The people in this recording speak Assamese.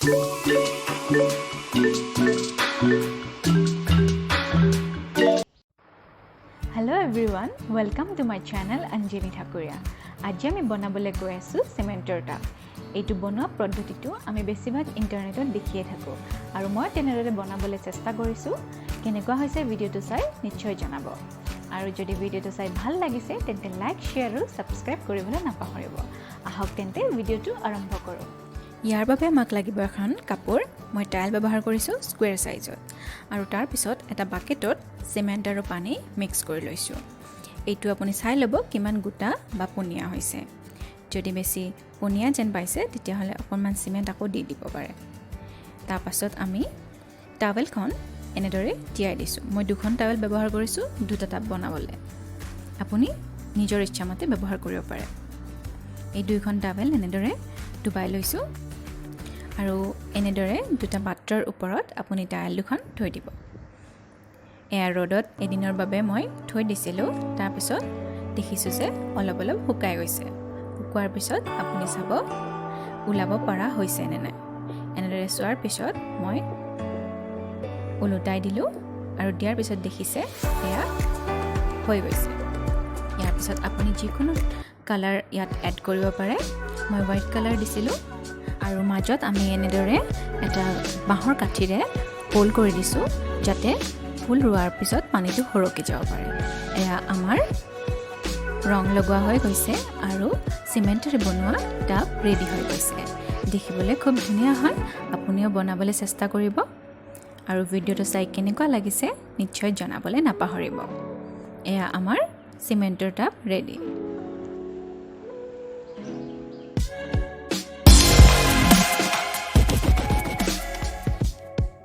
Hello everyone, welcome to my channel Anjali Thakuria. আজি আমি বনাবলৈ গৈ আছো সিমেন্টৰ টাব। এইটো বনোৱা পদ্ধতিটো আমি বেছিভাগ ইন্টাৰনেটত দেখিয়ে থাকো আৰু মই তেনেদৰে বনাবলৈ চেষ্টা কৰিছো। কেনেকুৱা হৈছে ভিডিওটো চাই নিশ্চয় জনাব। আৰু যদি ভিডিওটো চাই ভাল লাগিছে তেন্তে লাইক, শেয়াৰ আৰু সাবস্ক্ৰাইব কৰিবলৈ নাপাহৰিব। আহক তেন্তে ভিডিওটো আৰম্ভ কৰো। ইয়াৰ বাবে আমাক লাগিব এখন কাপোৰ। মই টাইল ব্যৱহাৰ কৰিছো স্কুৱেৰ সাইজত আৰু তাৰ পিছত এটা বাকেটত সিমেন্ট আৰু পানী মিক্স কৰি লৈছো। এইটো আপুনি চাই ল'ব কিমান গোটা বা পনিয়া হৈছে। যদি বেছি পনিয়া যেন পাইছে তেতিয়াহ'লে অকণমান সিমেন্ট আকৌ দি দিব পাৰে। তাৰ পাছত আমি টাৱেলখন এনেদৰে তিয়াই দিছো। মই দুখন টাৱেল ব্যৱহাৰ কৰিছো দুটা টাব বনাবলৈ। আপুনি নিজৰ ইচ্ছামতে ব্যৱহাৰ কৰিব পাৰে। এই দুইখন টাৱেল এনেদৰে ডুবাই লৈছো আৰু এনেদৰে দুটা পাত্ৰৰ ওপৰত আপুনি টাৱেল দুখন থৈ দিব। এয়াৰ ৰডত এদিনৰ বাবে মই থৈ দিছিলোঁ। তাৰ পিছত দেখিছোঁ যে অলপ অলপ শুকাই গৈছে। শুকোৱাৰ পিছত আপুনি চাব ওলাব পৰা হৈছে নে নাই। এনেদৰে চোৱাৰ পিছত মই ওলোটাই দিলোঁ আৰু দিয়াৰ পিছত দেখিছে এয়া হৈ গৈছে। ইয়াৰ পিছত আপুনি যিকোনো কালাৰ ইয়াত এড কৰিব পাৰে। মই হোৱাইট কালাৰ দিছিলোঁ আৰু মাজত আমি এনেদৰে এটা বাঁহৰ কাঠিৰে হোল কৰি দিছোঁ যাতে ফুল ৰোৱাৰ পিছত পানীটো সৰকি যাব পাৰে। এয়া আমাৰ ৰং লগোৱা হৈ গৈছে আৰু সিমেন্টেৰে বনোৱা টাব ৰেডি হৈ গৈছে। দেখিবলৈ খুব ধুনীয়া হয়। আপুনিও বনাবলৈ চেষ্টা কৰিব আৰু ভিডিওটো চাই কেনেকুৱা লাগিছে নিশ্চয় জনাবলৈ নাপাহৰিব। এয়া আমাৰ সিমেন্টৰ টাব ৰেডি।